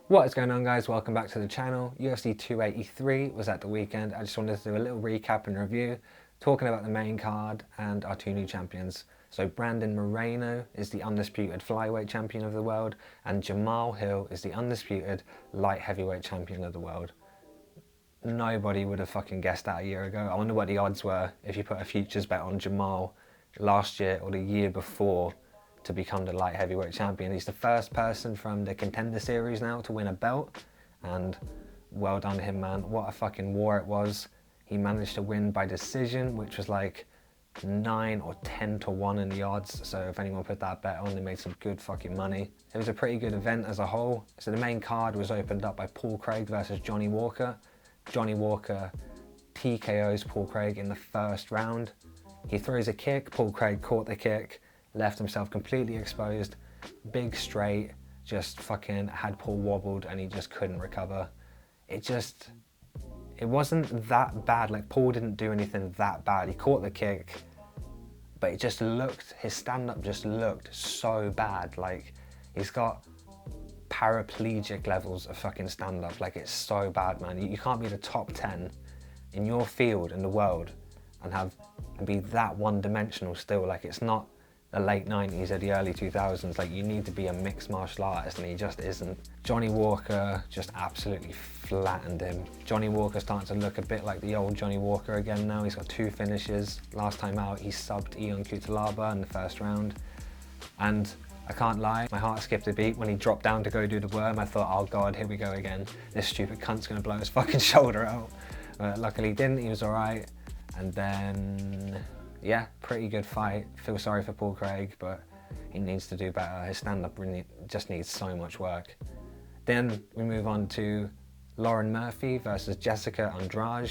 What is going on, guys? Welcome back to the channel. UFC 283 was at the weekend. I just wanted to do a little recap and review, talking about the main card and our two new champions. So Brandon Moreno is the undisputed flyweight champion of the world, and Jamal Hill is the undisputed light heavyweight champion of the world. Nobody would have fucking guessed that a year ago. I wonder what the odds were if you put a futures bet on Jamal last year or the year before to become the light heavyweight champion. He's the first person from the Contender Series now to win a belt, and well done to him, man. What a fucking war it was. He managed to win by decision, which was like 9 or 10 to 1 in the odds. So if anyone put that bet on, they made some good fucking money. It was a pretty good event as a whole. So the main card was opened up by Paul Craig versus Johnny Walker. Johnny Walker TKOs Paul Craig in the first round. He throws a kick, Paul Craig caught the kick, left himself completely exposed, big straight, just fucking had Paul wobbled and he just couldn't recover. It wasn't that bad, like Paul didn't do anything that bad. He caught the kick, but it just looked, his stand-up just looked so bad. Like he's got paraplegic levels of fucking stand-up. Like it's so bad, man. You can't be the top 10 in your field in the world and be that one-dimensional still. Like it's not the late 90s or the early 2000s. Like you need to be a mixed martial artist, and he just isn't. Johnny Walker just absolutely flattened him. Johnny Walker starting to look a bit like the old Johnny Walker again now. He's got 2 finishes. Last time out he subbed Ion Cutelaba in the first round, and I can't lie, my heart skipped a beat when he dropped down to go do the worm. I thought, oh god, here we go again. This stupid cunt's gonna blow his fucking shoulder out. But luckily he didn't, he was alright. And then, yeah, pretty good fight. Feel sorry for Paul Craig, but he needs to do better. His stand-up really just needs so much work. Then we move on to Lauren Murphy versus Jessica Andrade.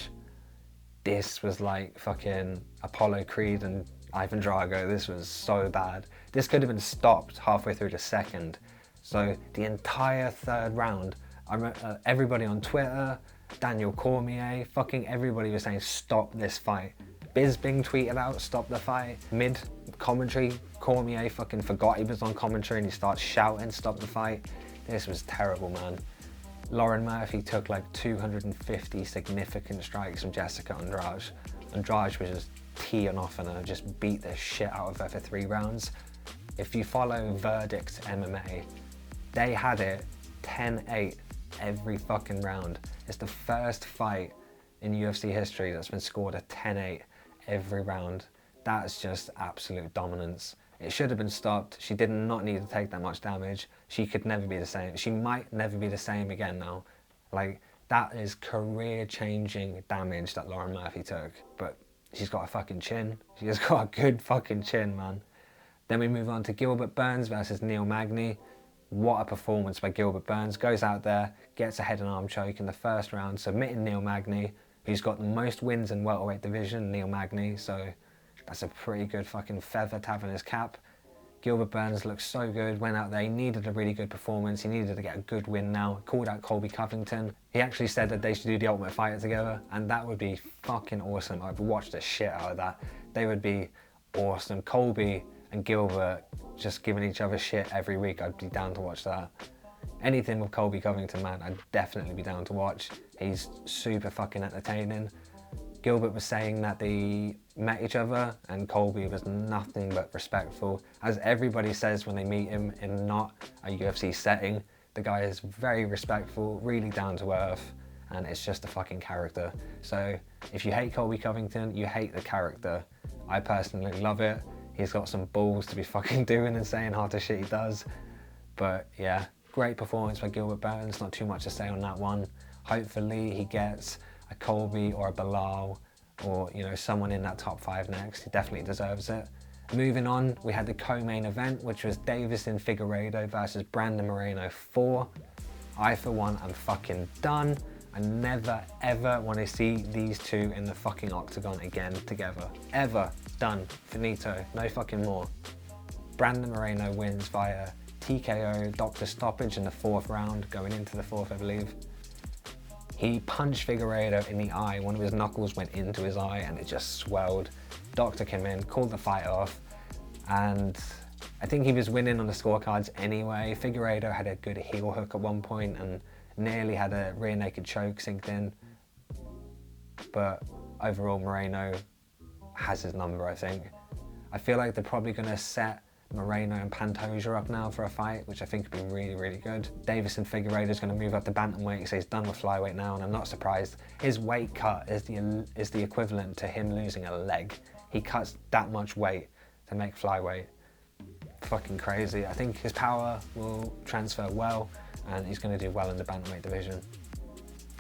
This was like fucking Apollo Creed and Ivan Drago. This was so bad. This could have been stopped halfway through the second. So the entire third round, everybody on Twitter, Daniel Cormier, fucking everybody was saying stop this fight. Bisping tweeted out stop the fight. Mid commentary, Cormier fucking forgot he was on commentary and he starts shouting stop the fight. This was terrible, man. Lauren Murphy took like 250 significant strikes from Jessica Andrade. Andrade was just teeing off and just beat the shit out of her for 3 rounds. If you follow Verdict MMA, they had it 10-8 every fucking round. It's the first fight in UFC history that's been scored a 10-8 every round. That's just absolute dominance. It should have been stopped. She did not need to take that much damage. She could never be the same. She might never be the same again now. Like, that is career-changing damage that Lauren Murphy took. But she's got a fucking chin. She has got a good fucking chin, man. Then we move on to Gilbert Burns versus Neil Magny. What a performance by Gilbert Burns. Goes out there, gets a head and arm choke in the first round, submitting Neil Magny, who's got the most wins in welterweight division, Neil Magny. So that's a pretty good fucking feather to have in his cap. Gilbert Burns looks so good, went out there, he needed a really good performance, he needed to get a good win now. Called out Colby Covington. He actually said that they should do the Ultimate Fighter together, and that would be fucking awesome. I've watched the shit out of that. They would be awesome. Colby and Gilbert just giving each other shit every week, I'd be down to watch that. Anything with Colby Covington, man, I'd definitely be down to watch. He's super fucking entertaining. Gilbert was saying that they met each other and Colby was nothing but respectful. As everybody says when they meet him in not a UFC setting, the guy is very respectful, really down to earth, and it's just a fucking character. So if you hate Colby Covington, you hate the character. I personally love it. He's got some balls to be fucking doing and saying half the shit he does. But yeah, great performance by Gilbert Burns, not too much to say on that one. Hopefully he gets a Colby or a Bilal or, you know, someone in that top 5 next. He definitely deserves it. Moving on, we had the co-main event, which was Davison Figueiredo versus Brandon Moreno 4. I, for one, am fucking done. I never, ever want to see these two in the fucking octagon again together. Ever. Done. Finito. No fucking more. Brandon Moreno wins via TKO doctor stoppage in the 4th round, going into the 4th, I believe. He punched Figueiredo in the eye. One of his knuckles went into his eye and it just swelled. Doctor came in, called the fight off, and I think he was winning on the scorecards anyway. Figueiredo had a good heel hook at one point and nearly had a rear naked choke synced in. But overall, Moreno has his number, I think. I feel like they're probably going to set Moreno and Pantoja up now for a fight, which I think would be really, really good. Davison Figueiredo is going to move up to bantamweight, so he's done with flyweight now, and I'm not surprised. His weight cut is the equivalent to him losing a leg. He cuts that much weight to make flyweight. Fucking crazy. I think his power will transfer well, and he's going to do well in the bantamweight division.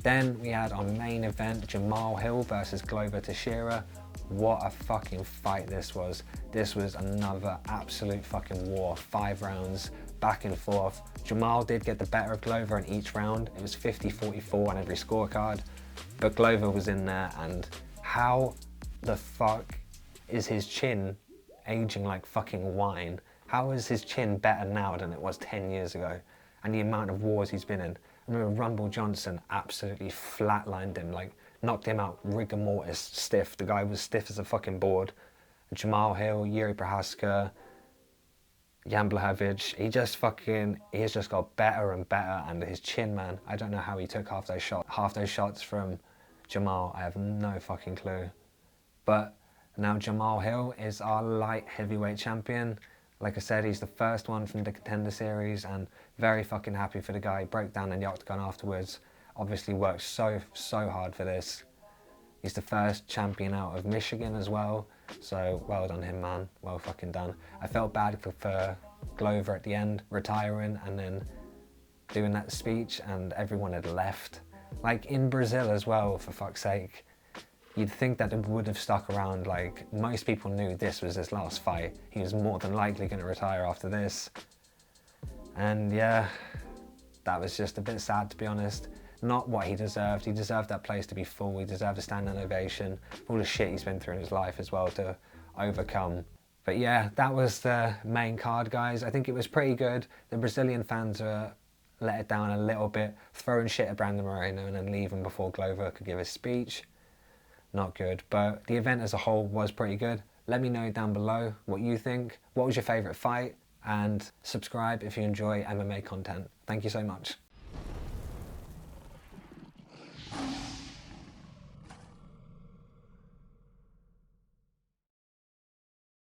Then we had our main event, Jamal Hill versus Glover Teixeira. What a fucking fight this was. This was another absolute fucking war. 5 rounds, back and forth. Jamal did get the better of Glover in each round. It was 50-44 on every scorecard. But Glover was in there, and how the fuck is his chin aging like fucking wine? How is his chin better now than it was 10 years ago? And the amount of wars he's been in. I remember Rumble Johnson absolutely flatlined him, like knocked him out rigor mortis stiff. The guy was stiff as a fucking board. Jamal Hill, Yuri Prohaska, Jan Blachowicz, he has just got better and better, and his chin, man, I don't know how he took half those shots from Jamal. I have no fucking clue. But now Jamal Hill is our light heavyweight champion. Like I said, he's the first one from the Contender Series, and very fucking happy for the guy. He broke down in the octagon afterwards. Obviously worked so hard for this. He's the first champion out of Michigan as well. So well done him, man. Well fucking done. I felt bad for Glover at the end, retiring and then doing that speech, and everyone had left. Like in Brazil as well, for fuck's sake. You'd think that it would have stuck around. Like, most people knew this was his last fight. He was more than likely going to retire after this. And yeah, that was just a bit sad, to be honest. Not what he deserved. He deserved that place to be full. He deserved a standing ovation. All the shit he's been through in his life as well to overcome. But yeah, that was the main card, guys. I think it was pretty good. The Brazilian fans were let it down a little bit, throwing shit at Brandon Moreno and then leaving before Glover could give his speech. Not good, but the event as a whole was pretty good. Let me know down below what you think. What was your favourite fight? And subscribe if you enjoy MMA content. Thank you so much.